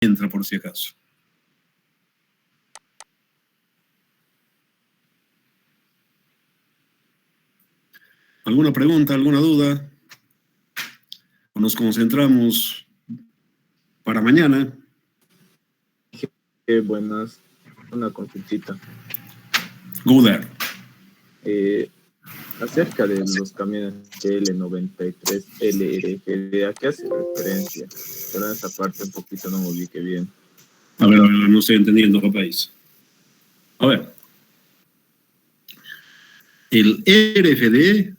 entra por si acaso. ¿Alguna pregunta, alguna duda? ¿O nos concentramos para mañana? Buenas, una consultita. Go there. Acerca de los camiones L93 LRGD, ¿a qué hace referencia? Pero en esa parte un poquito no me ubiqué bien. A ver, no estoy entendiendo, país. A ver. El RFD,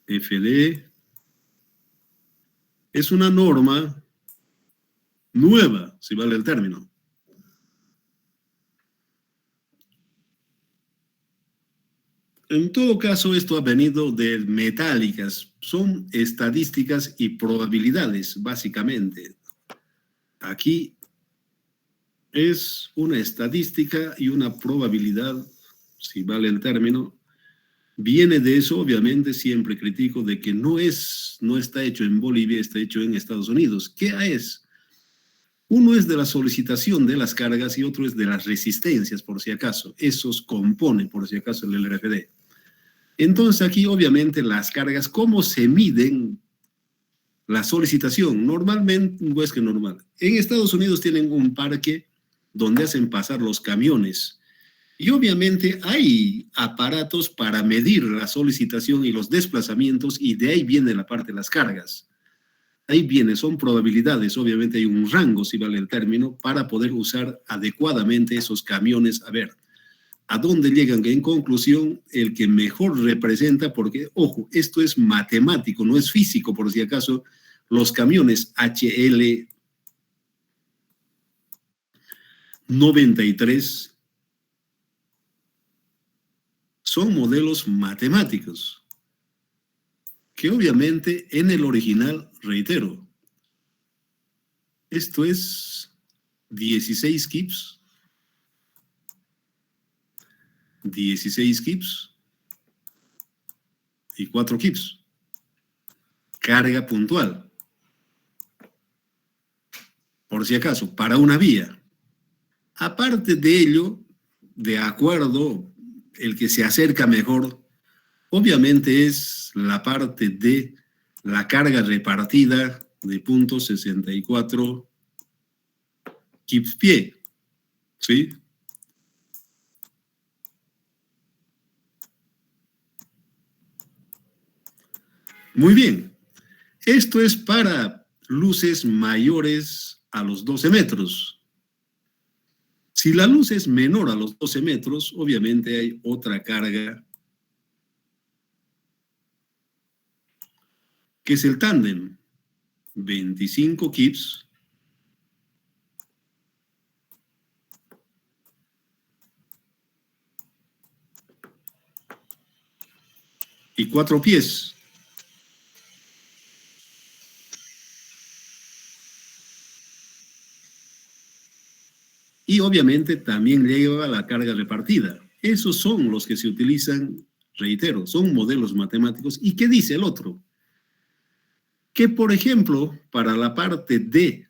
LRFD, es una norma nueva, si vale el término. En todo caso, esto ha venido de metálicas. Son estadísticas y probabilidades, básicamente. Aquí es una estadística y una probabilidad, si vale el término. Viene de eso, obviamente, siempre critico de que no está hecho en Bolivia, está hecho en Estados Unidos. ¿Qué es? Uno es de la solicitación de las cargas y otro es de las resistencias, por si acaso. Esos componen, por si acaso, el LRFD. Entonces aquí obviamente las cargas, ¿cómo se miden la solicitación? Normalmente, no es que normal. En Estados Unidos tienen un parque donde hacen pasar los camiones y obviamente hay aparatos para medir la solicitación y los desplazamientos y de ahí viene la parte de las cargas. Ahí viene, son probabilidades, obviamente hay un rango, si vale el término, para poder usar adecuadamente esos camiones. A ver, ¿a dónde llegan? En conclusión, el que mejor representa, porque, ojo, esto es matemático, no es físico, por si acaso, los camiones HL 93 son modelos matemáticos, que obviamente en el original, reitero, esto es 16 kips, 16 kips y 4 kips. Carga puntual. Por si acaso, para una vía. Aparte de ello, de acuerdo, el que se acerca mejor, obviamente es la parte de la carga repartida de .64 kips pie, ¿sí? Muy bien. Esto es para luces mayores a los 12 metros. Si la luz es menor a los 12 metros, obviamente hay otra carga, que es el tándem. 25 kips y 4 pies. Y obviamente también lleva la carga repartida. Esos son los que se utilizan, reitero, son modelos matemáticos. ¿Y qué dice el otro? Que, por ejemplo, para la parte de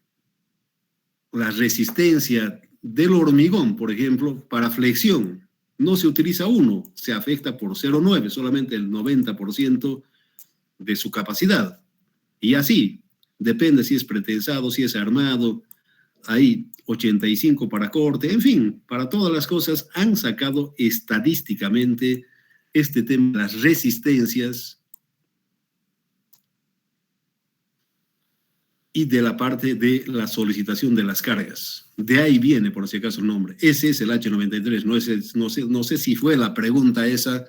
la resistencia del hormigón, por ejemplo, para flexión, no se utiliza 1, se afecta por 0,9, solamente el 90% de su capacidad. Y así, depende si es pretensado, si es armado, hay 85 para corte, en fin, para todas las cosas han sacado estadísticamente este tema, las resistencias y de la parte de la solicitación de las cargas. De ahí viene, por si acaso, el nombre. Ese es el H93, no sé si fue la pregunta esa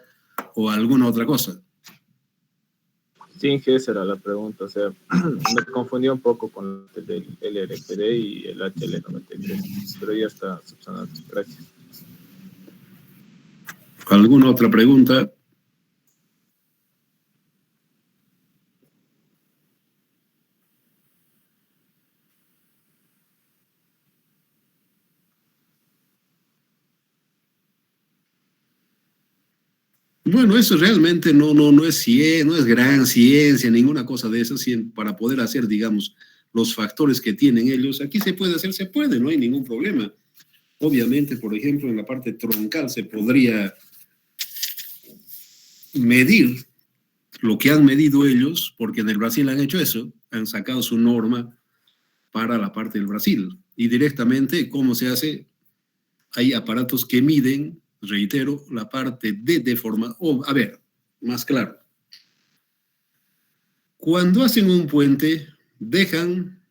o alguna otra cosa. Sí, que esa era la pregunta, o sea, me confundí un poco con el LRPD y el HL93, pero ya está subsanado. Gracias. ¿Alguna otra pregunta? Bueno, eso realmente no es no es gran ciencia, ninguna cosa de esas, para poder hacer, digamos, los factores que tienen ellos. Aquí se puede hacer, se puede, no hay ningún problema. Obviamente, por ejemplo, en la parte troncal se podría medir lo que han medido ellos, porque en el Brasil han hecho eso, han sacado su norma para la parte del Brasil. Y directamente, ¿cómo se hace? Hay aparatos que miden, reitero, la parte de deformación. A ver, más claro. Cuando hacen un puente, dejan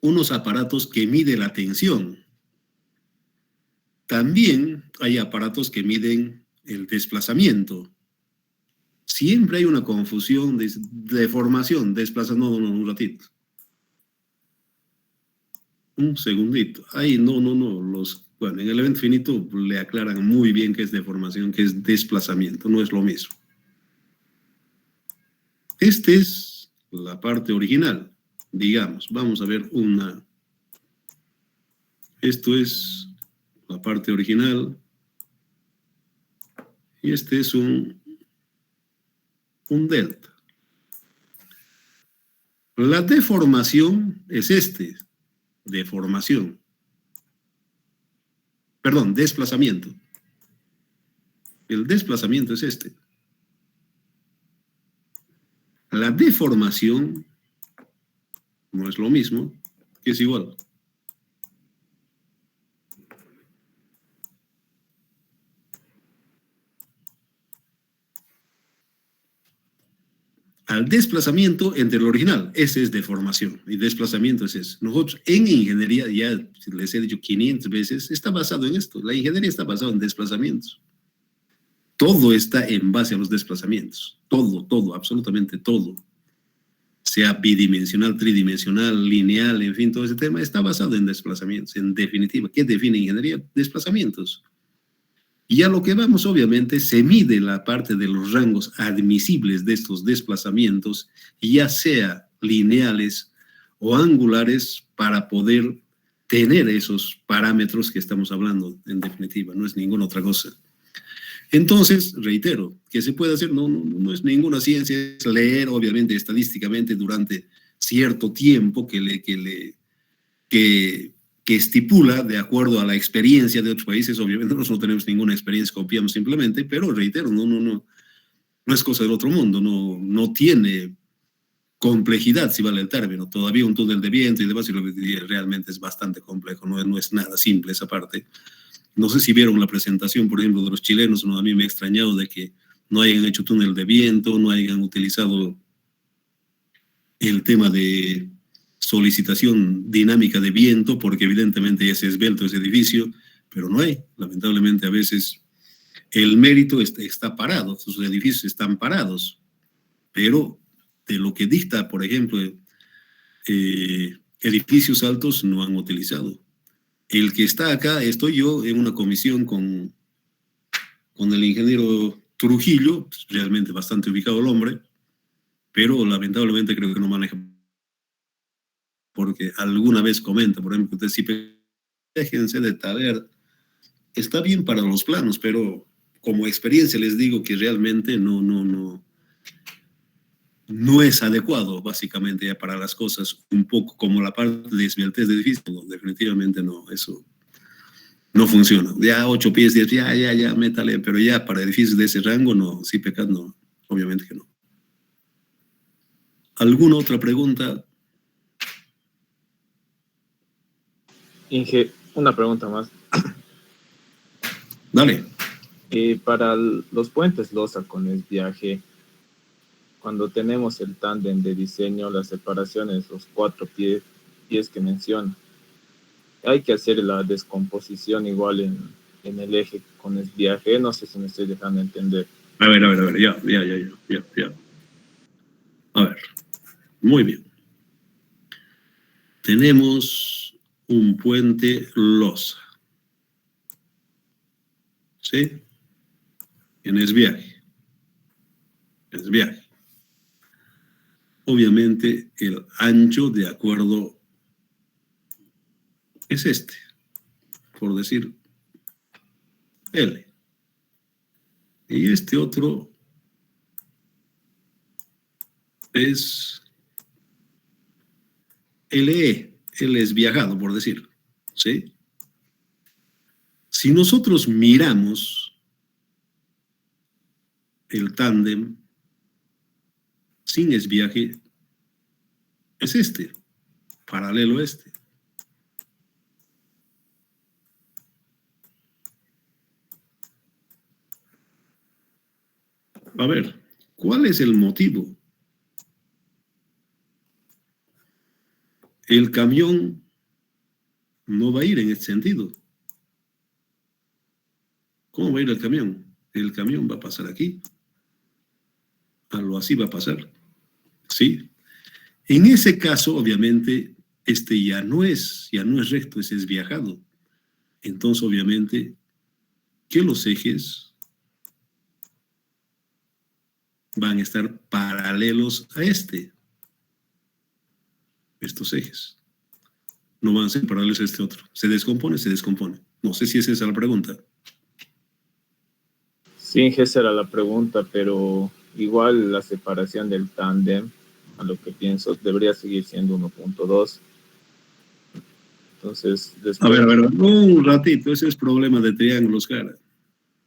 unos aparatos que miden la tensión. También hay aparatos que miden el desplazamiento. Siempre hay una confusión de deformación, desplazamiento. No, un ratito. Un segundito. Ahí, no. Bueno, en el evento finito le aclaran muy bien qué es deformación, qué es desplazamiento. No es lo mismo. Esta es la parte original. Digamos, vamos a ver una. Esto es la parte original. Y este es un delta. La deformación es deformación. Perdón, desplazamiento. El desplazamiento es este. La deformación no es lo mismo, que es igual. Al desplazamiento entre el original. Ese es deformación y desplazamiento es eso. Nosotros en ingeniería, ya les he dicho 500 veces, está basado en esto. La ingeniería está basada en desplazamientos. Todo está en base a los desplazamientos. Todo, absolutamente todo. Sea bidimensional, tridimensional, lineal, en fin, todo ese tema está basado en desplazamientos. En definitiva, ¿qué define ingeniería? Desplazamientos. Y a lo que vamos, obviamente, se mide la parte de los rangos admisibles de estos desplazamientos, ya sea lineales o angulares, para poder tener esos parámetros que estamos hablando, en definitiva, no es ninguna otra cosa. Entonces, reitero, que se puede hacer, no es ninguna ciencia, es leer, obviamente, estadísticamente durante cierto tiempo que estipula, de acuerdo a la experiencia de otros países. Obviamente nosotros no tenemos ninguna experiencia, copiamos simplemente, pero reitero, no es cosa del otro mundo, no tiene complejidad, si vale el término. Todavía un túnel de viento y demás, y realmente es bastante complejo, no es nada simple esa parte. No sé si vieron la presentación, por ejemplo, de los chilenos. A mí me ha extrañado de que no hayan hecho túnel de viento, no hayan utilizado el tema de solicitación dinámica de viento, porque evidentemente ya se esbelto ese edificio, pero no hay. Lamentablemente a veces el mérito está parado, sus edificios están parados, pero de lo que dicta, por ejemplo, edificios altos no han utilizado. El que está acá, estoy yo en una comisión con el ingeniero Trujillo, realmente bastante ubicado el hombre, pero lamentablemente creo que no maneja, porque alguna vez comenta, por ejemplo, ustedes sí, déjense de taler, está bien para los planos, pero como experiencia les digo que realmente no es adecuado, básicamente, ya para las cosas, un poco como la parte de esbeltez de edificio. No, definitivamente no, eso no funciona. Ya 8 pies, 10, ya, métale, pero ya para edificios de ese rango, no, sí, pecado, no, obviamente que no. ¿Alguna otra pregunta? Inge, una pregunta más. Dale. Para los puentes losa con esviaje, cuando tenemos el tándem de diseño, las separaciones, los 4 pies que menciona, hay que hacer la descomposición igual en el eje con esviaje. No sé si me estoy dejando entender. A ver, ya. A ver, muy bien. Tenemos un puente losa, ¿sí? En esviaje. Obviamente el ancho de acuerdo es por decir, L. Y este otro es LE, él es viajado, por decir, ¿sí? Si nosotros miramos el tándem sin esviaje, es este, paralelo a este. A ver, ¿cuál es el motivo? El camión no va a ir en este sentido. ¿Cómo va a ir el camión? El camión va a pasar aquí. Algo así va a pasar. ¿Sí? En ese caso, obviamente, este ya no es recto, es viajado. Entonces, obviamente, que los ejes van a estar paralelos a estos ejes. No van a ser paralelos a este otro. Se descompone, se descompone. No sé si esa es la pregunta. Sí, esa era la pregunta, pero igual la separación del tándem, a lo que pienso, debería seguir siendo 1.2. Entonces, A después... ver, un ratito, ese es problema de triángulos, cara.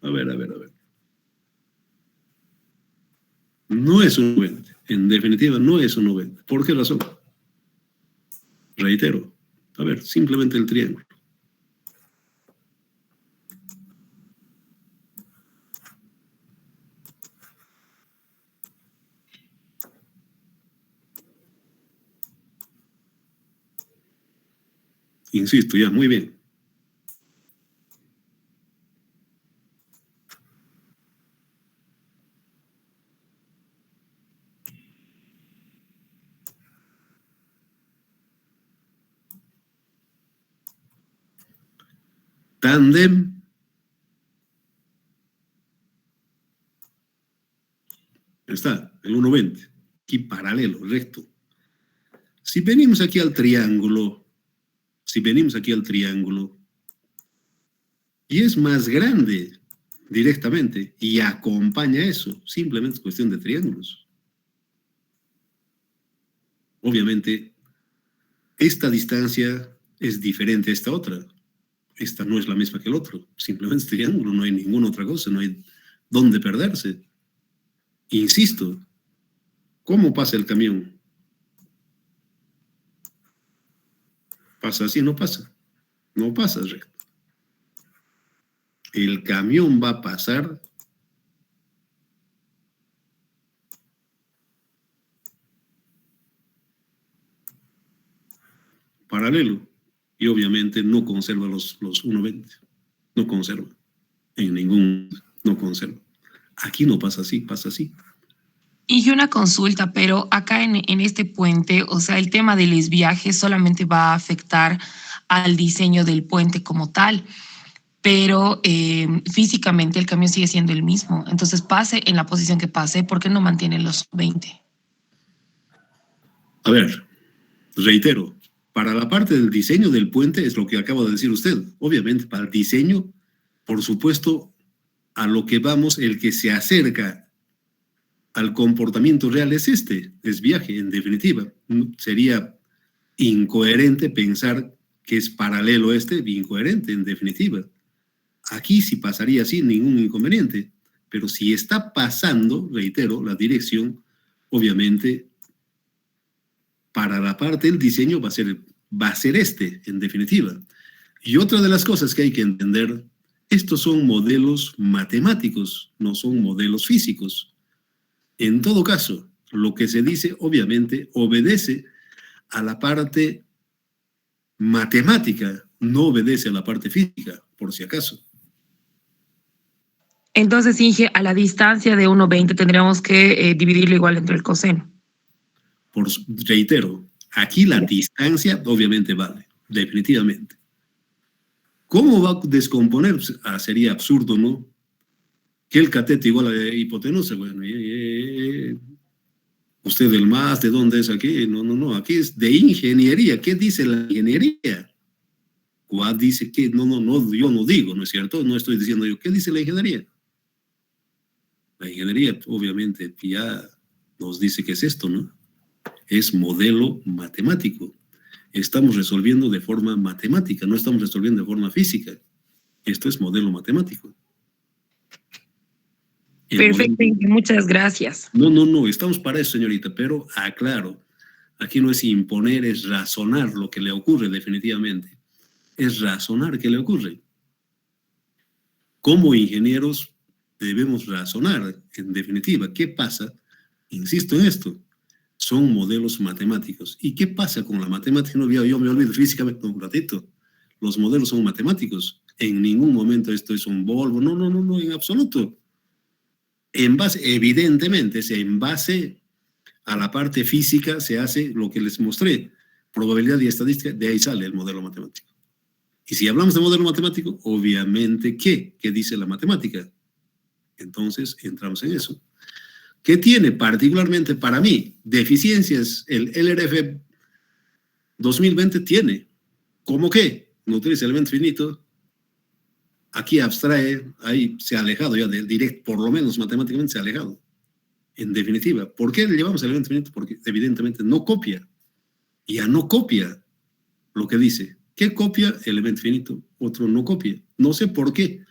A ver. No es un 90, en definitiva no es un 90. ¿Por qué razón? Reitero, a ver, simplemente el triángulo. Insisto, ya, muy bien. Tándem. Está, el 1,20. Aquí paralelo, recto. Si venimos aquí al triángulo, y es más grande directamente y acompaña eso, simplemente es cuestión de triángulos. Obviamente, esta distancia es diferente a esta otra. Esta no es la misma que el otro, simplemente es triángulo, no hay ninguna otra cosa, no hay dónde perderse. Insisto, ¿cómo pasa el camión? ¿Pasa así? No pasa. No pasa recto. El camión va a pasar paralelo y obviamente no conserva los 1,20. No conserva. No conserva. Aquí no pasa así, pasa así. Y una consulta, pero acá en este puente, o sea, el tema del desviaje solamente va a afectar al diseño del puente como tal, pero físicamente el camión sigue siendo el mismo. Entonces, pase en la posición que pase, ¿por qué no mantiene los 20? A ver, reitero, para la parte del diseño del puente es lo que acaba de decir usted. Obviamente, para el diseño, por supuesto, a lo que vamos, el que se acerca al comportamiento real es viaje, en definitiva. Sería incoherente pensar que es paralelo incoherente, en definitiva. Aquí sí pasaría así, ningún inconveniente. Pero si está pasando, reitero, la dirección, obviamente, para la parte del diseño va a ser en definitiva. Y otra de las cosas que hay que entender, estos son modelos matemáticos, no son modelos físicos. En todo caso, lo que se dice, obviamente, obedece a la parte matemática, no obedece a la parte física, por si acaso. Entonces, Inge, a la distancia de 1,20 tendríamos que dividirlo igual entre el coseno. Reitero, aquí la distancia obviamente vale, definitivamente. ¿Cómo va a descomponer? Sería absurdo, ¿no? Que el cateto igual a hipotenusa, bueno, usted el más, ¿de dónde es aquí? No, aquí es de ingeniería. ¿Qué dice la ingeniería? ¿Cuál dice qué? No, yo no digo, ¿no es cierto? No estoy diciendo yo. ¿Qué dice la ingeniería? La ingeniería, obviamente, ya nos dice que es esto, ¿no? Es modelo matemático. Estamos resolviendo de forma matemática, no estamos resolviendo de forma física. Esto es modelo matemático. Perfecto, muchas gracias. No, estamos para eso, señorita, pero aclaro, aquí no es imponer, es razonar lo que le ocurre definitivamente. Es razonar qué le ocurre. Como ingenieros debemos razonar, en definitiva, ¿qué pasa? Insisto en esto, son modelos matemáticos. ¿Y qué pasa con la matemática? No, yo me olvido físicamente un ratito. Los modelos son matemáticos. En ningún momento esto es un Volvo. No, en absoluto. En base, evidentemente, en base a la parte física se hace lo que les mostré. Probabilidad y estadística, de ahí sale el modelo matemático. Y si hablamos de modelo matemático, obviamente, ¿qué? ¿Qué dice la matemática? Entonces, entramos en eso. ¿Qué tiene particularmente para mí deficiencias? El LRF 2020 tiene. ¿Cómo qué? No utiliza elemento finito. Aquí abstrae, ahí se ha alejado ya del directo, por lo menos matemáticamente se ha alejado. En definitiva, ¿por qué le llevamos elemento finito? Porque evidentemente no copia. Ya no copia lo que dice. ¿Qué copia? Elemento finito. Otro no copia. No sé por qué.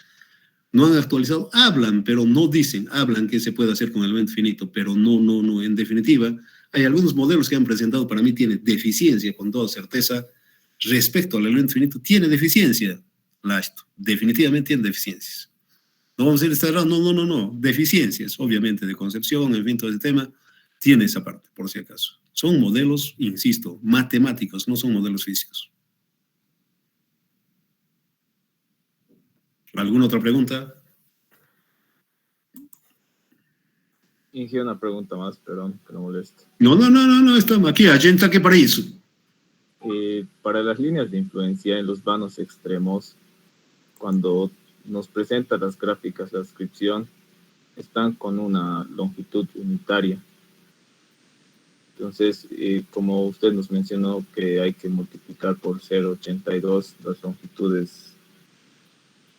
No han actualizado, hablan, pero no dicen, hablan que se puede hacer con elemento finito, pero no, en definitiva, hay algunos modelos que han presentado, para mí tiene deficiencia, con toda certeza, respecto al elemento finito, tiene deficiencia, definitivamente tiene deficiencias. No vamos a decir, está errado, no, deficiencias, obviamente, de concepción, en fin, todo ese tema, tiene esa parte, por si acaso. Son modelos, insisto, matemáticos, no son modelos físicos. ¿Alguna otra pregunta? Inge, una pregunta más, perdón, que no moleste. No, estamos aquí, agenda que para eso. Para las líneas de influencia en los vanos extremos, cuando nos presenta las gráficas, la descripción, están con una longitud unitaria. Entonces, como usted nos mencionó que hay que multiplicar por 0,82 las longitudes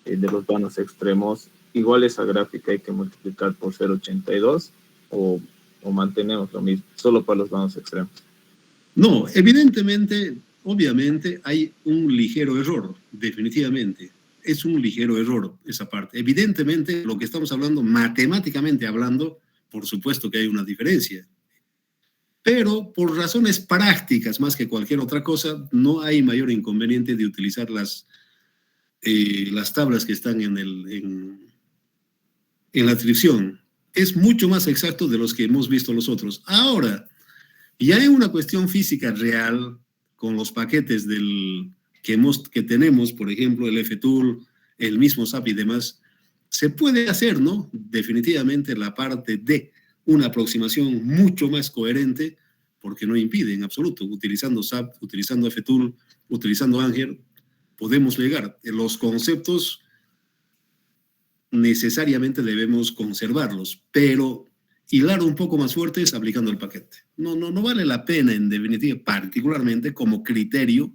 de los vanos extremos, igual esa gráfica hay que multiplicar por 0,82 o mantenemos lo mismo, solo para los vanos extremos. No, evidentemente, obviamente hay un ligero error, definitivamente. Es un ligero error esa parte. Evidentemente, lo que estamos hablando, matemáticamente hablando, por supuesto que hay una diferencia. Pero por razones prácticas, más que cualquier otra cosa, no hay mayor inconveniente de utilizar las tablas que están en la descripción. Es mucho más exacto de los que hemos visto los otros. Ahora, ya hay una cuestión física real con los paquetes que tenemos, por ejemplo, el FTool, el mismo SAP y demás, se puede hacer, ¿no? Definitivamente la parte de una aproximación mucho más coherente, porque no impide en absoluto, utilizando SAP, utilizando FTool, utilizando Ángel, podemos llegar. Los conceptos necesariamente debemos conservarlos, pero hilar un poco más fuerte es aplicando el paquete. No vale la pena, en definitiva, particularmente como criterio,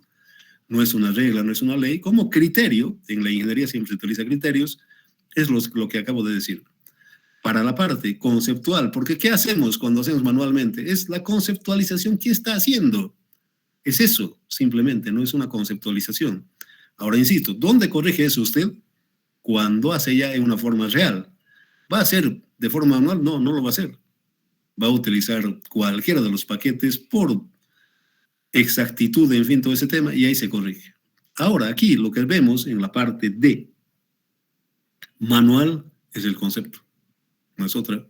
no es una regla, no es una ley, como criterio, en la ingeniería siempre se utiliza criterios, es lo que acabo de decir. Para la parte conceptual, porque ¿qué hacemos cuando hacemos manualmente? Es la conceptualización. ¿Qué está haciendo? Es eso, simplemente, no es una conceptualización. Ahora, insisto, ¿dónde corrige eso usted? Cuando hace ya en una forma real. ¿Va a hacer de forma manual? No lo va a hacer. Va a utilizar cualquiera de los paquetes por exactitud, en fin, todo ese tema, y ahí se corrige. Ahora, aquí lo que vemos en la parte de manual es el concepto, no es otra.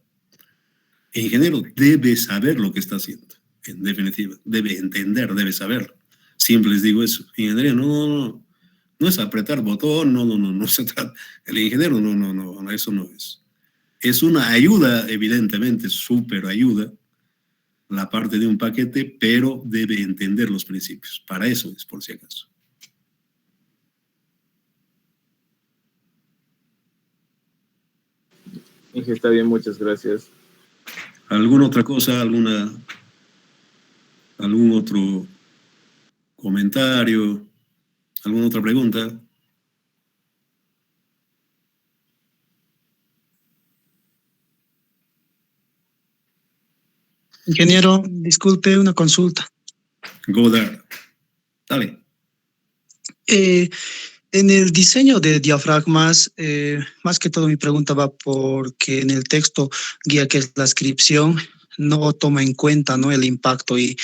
El ingeniero debe saber lo que está haciendo, en definitiva. Debe entender, debe saber. Siempre les digo eso. Ingeniería, no es apretar botón, no se trata. El ingeniero, no, eso no es. Es una ayuda, evidentemente, súper ayuda, la parte de un paquete, pero debe entender los principios. Para eso es, por si acaso. Inge, está bien, muchas gracias. ¿Alguna otra cosa? ¿Algún otro comentario? ¿Alguna otra pregunta? Ingeniero, disculpe una consulta. Godard. Dale. En el diseño de diafragmas, más que todo mi pregunta va porque en el texto guía que es la inscripción no toma en cuenta, ¿no?, el impacto y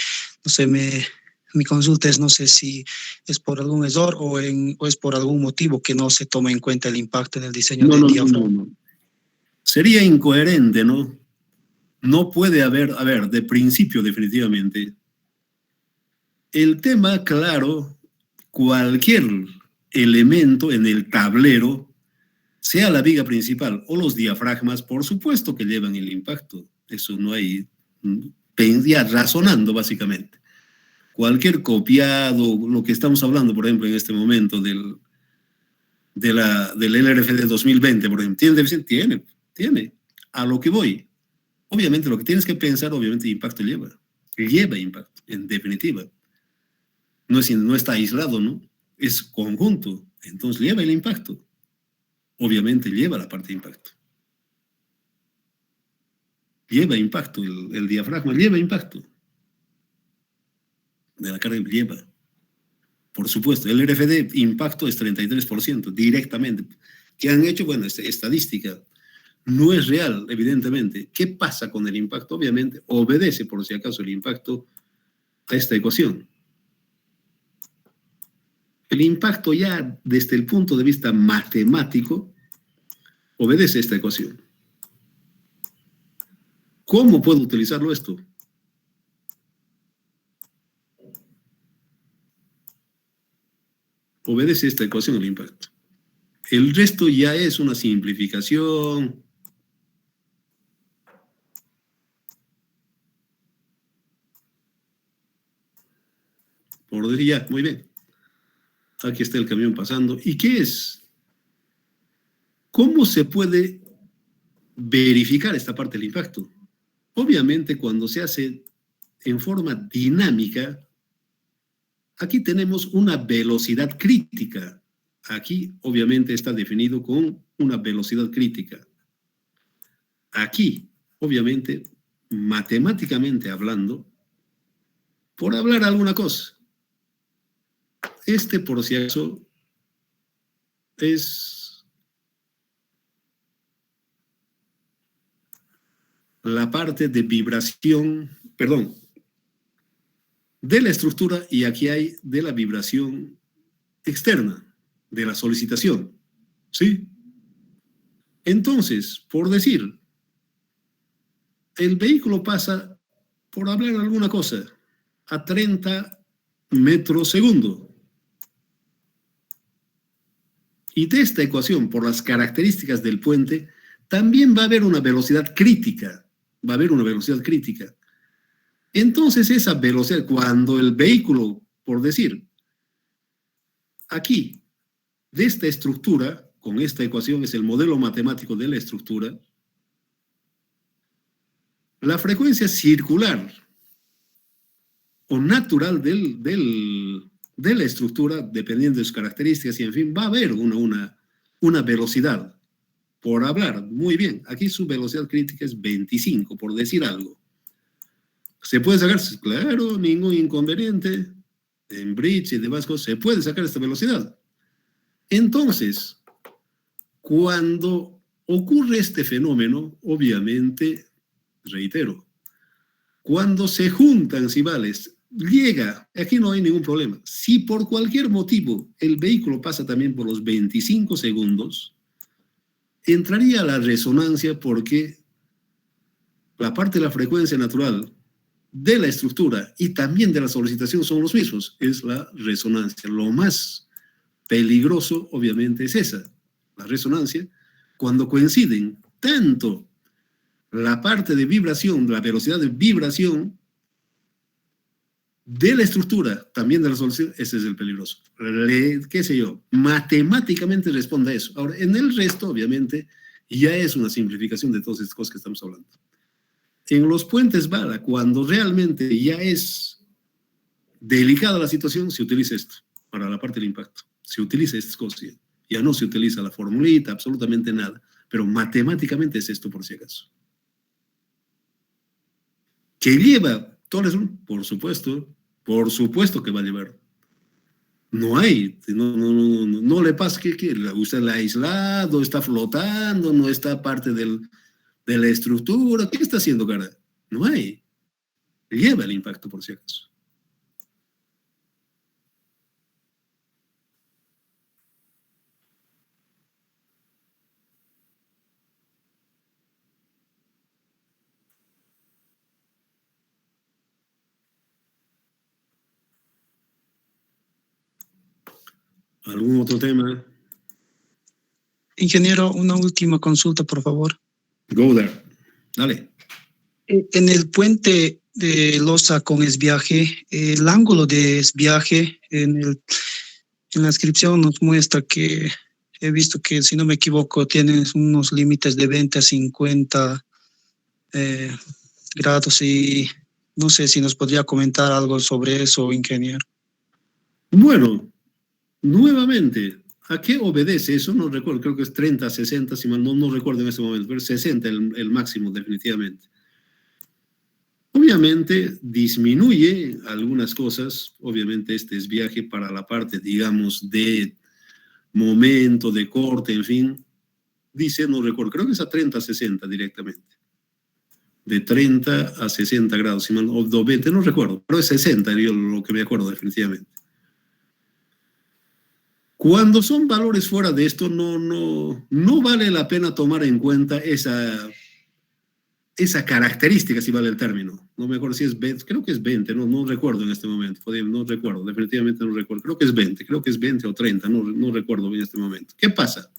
no sé, mi consulta es no sé si es por algún error o es por algún motivo que no se toma en cuenta el impacto en el diseño de diafragma. No. Sería incoherente, ¿no? No puede haber, a ver, de principio definitivamente. El tema, claro, cualquier elemento en el tablero, sea la viga principal o los diafragmas, por supuesto que llevan el impacto. Eso no hay, ya razonando básicamente. Cualquier copiado, lo que estamos hablando, por ejemplo, en este momento del LRFD 2020, por ejemplo, tiene. A lo que voy. Obviamente lo que tienes que pensar, obviamente impacto lleva impacto, en definitiva. No está aislado, ¿no? Es conjunto, entonces lleva el impacto. Obviamente lleva la parte de impacto. Lleva impacto, el diafragma lleva impacto. De la carga lleva. Por supuesto, el RFD impacto es 33% directamente. ¿Qué han hecho? Bueno, estadística. No es real, evidentemente. ¿Qué pasa con el impacto? Obviamente, obedece, por si acaso, el impacto a esta ecuación. El impacto ya, desde el punto de vista matemático, obedece a esta ecuación. ¿Cómo puedo utilizarlo esto? Obedece a esta ecuación el impacto. El resto ya es una simplificación. Por decir ya, muy bien. Aquí está el camión pasando. ¿Y qué es? ¿Cómo se puede verificar esta parte del impacto? Obviamente, cuando se hace en forma dinámica, aquí tenemos una velocidad crítica. Aquí, obviamente, está definido con una velocidad crítica. Aquí, obviamente, matemáticamente hablando, por hablar alguna cosa, por si acaso, es la parte de vibración, perdón, de la estructura, y aquí hay de la vibración externa, de la solicitación, ¿sí? Entonces, por decir, el vehículo pasa, por hablar alguna cosa, a 30 metros segundo. Y de esta ecuación, por las características del puente, también va a haber una velocidad crítica. Va a haber una velocidad crítica. Entonces, esa velocidad, cuando el vehículo, por decir, aquí, de esta estructura, con esta ecuación es el modelo matemático de la estructura, la frecuencia circular o natural de la estructura, dependiendo de sus características y en fin, va a haber una velocidad. Por hablar, muy bien, aquí su velocidad crítica es 25, por decir algo. ¿Se puede sacar? Claro, ningún inconveniente. En bridge y demás cosas, se puede sacar esta velocidad. Entonces, cuando ocurre este fenómeno, obviamente, reitero, cuando se juntan cibales, llega, aquí no hay ningún problema. Si por cualquier motivo el vehículo pasa también por los 25 segundos, entraría la resonancia porque la parte de la frecuencia natural de la estructura y también de la solicitación son los mismos, es la resonancia. Lo más peligroso, obviamente, es esa, la resonancia, cuando coinciden tanto la parte de vibración, la velocidad de vibración de la estructura, también de la solicitación, ese es el peligroso. ¿Qué sé yo? Matemáticamente responde a eso. Ahora, en el resto, obviamente, ya es una simplificación de todas estas cosas que estamos hablando. En los puentes bala, cuando realmente ya es delicada la situación, se utiliza esto para la parte del impacto. Se utiliza estas cosas. Ya no se utiliza la formulita, absolutamente nada. Pero matemáticamente es esto, por si acaso. ¿Que lleva todas las... por supuesto que va a llevar. No hay, no le pasa que usted la ha aislado, está flotando, no está parte de la estructura. ¿Qué está haciendo, cara? No hay. Lleva el impacto, por si acaso. ¿Algún otro tema? Ingeniero, una última consulta, por favor. Go there. Dale. En el puente de losa con esviaje, el ángulo de esviaje en la inscripción nos muestra que he visto que, si no me equivoco, tiene unos límites de 20 a 50 grados, y no sé si nos podría comentar algo sobre eso, ingeniero. Bueno, nuevamente, ¿a qué obedece? Eso no recuerdo, creo que es 30, 60, si mal no recuerdo en este momento, pero 60 el máximo definitivamente. Obviamente disminuye algunas cosas, obviamente este es viaje para la parte, digamos, de momento, de corte, en fin. Dice, no recuerdo, creo que es a 30, 60 directamente. De 30 a 60 grados, si mal, o 20, no recuerdo, pero es 60, yo lo que me acuerdo definitivamente. Cuando son valores fuera de esto, no vale la pena tomar en cuenta esa característica, si vale el término. No me acuerdo si es 20, creo que es 20, no recuerdo en este momento, no recuerdo, definitivamente no recuerdo. Creo que es 20 o 30, no recuerdo en este momento. ¿Qué pasa?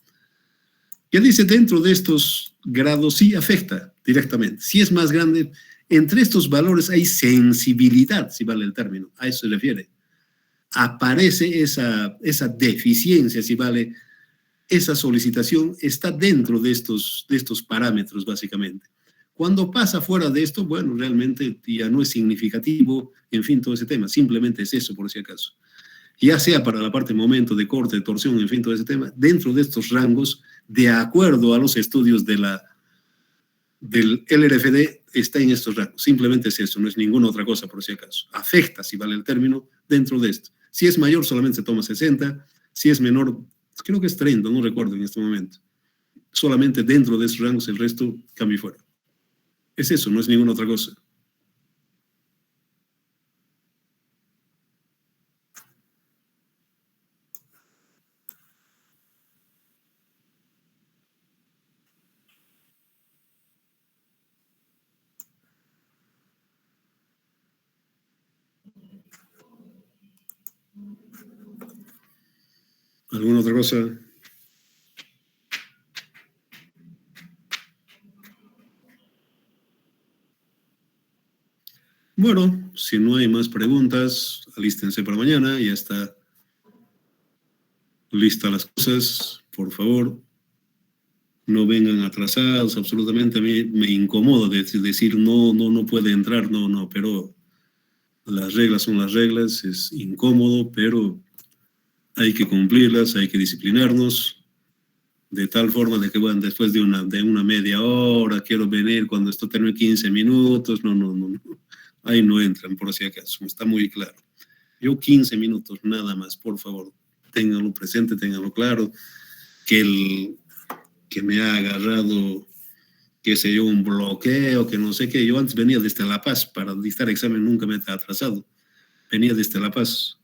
Que dice, dentro de estos grados sí afecta directamente. Si es más grande, entre estos valores hay sensibilidad, si vale el término, a eso se refiere. Aparece esa deficiencia, si vale, esa solicitación está dentro de estos parámetros, básicamente. Cuando pasa fuera de esto, bueno, realmente ya no es significativo, en fin, todo ese tema, simplemente es eso, por si acaso. Ya sea para la parte de momento, de corte, de torsión, en fin, todo ese tema, dentro de estos rangos, de acuerdo a los estudios del LRFD, está en estos rangos. Simplemente es eso, no es ninguna otra cosa, por si acaso. Afecta, si vale el término, dentro de esto. Si es mayor, solamente se toma 60. Si es menor, creo que es 30, no recuerdo en este momento. Solamente dentro de esos rangos, el resto cambia fuera. Es eso, no es ninguna otra cosa. ¿Alguna otra cosa? Bueno, si no hay más preguntas, alístense para mañana, ya está lista las cosas, por favor. No vengan atrasados, absolutamente. A mí me incomoda decir no puede entrar, no, pero las reglas son las reglas, es incómodo, pero hay que cumplirlas, hay que disciplinarnos, de tal forma de que, bueno, después de una media hora, quiero venir cuando esto termine 15 minutos, no. Ahí no entran, por si acaso, está muy claro. Yo 15 minutos, nada más, por favor, ténganlo presente, ténganlo claro, que me ha agarrado, qué sé yo, un bloqueo, que no sé qué. Yo antes venía desde La Paz, para dictar examen nunca me he atrasado. Venía desde La Paz.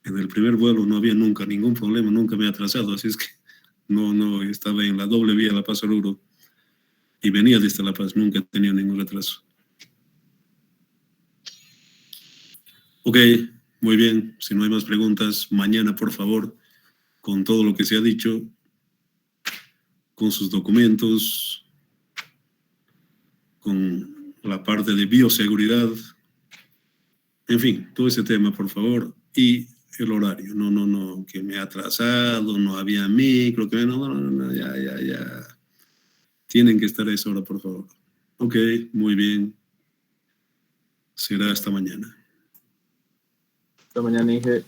En el primer vuelo no había nunca ningún problema, nunca me he atrasado, así es que no, estaba en la doble vía La Paz-Oruro y venía desde La Paz, nunca he tenido ningún retraso. Ok, muy bien, si no hay más preguntas, mañana, por favor, con todo lo que se ha dicho, con sus documentos, con la parte de bioseguridad, en fin, todo ese tema, por favor, y el horario, no, que me ha atrasado, no había micro, que no, ya. Tienen que estar a esa hora, por favor. Ok, muy bien. Será hasta mañana. Hasta mañana, Inge.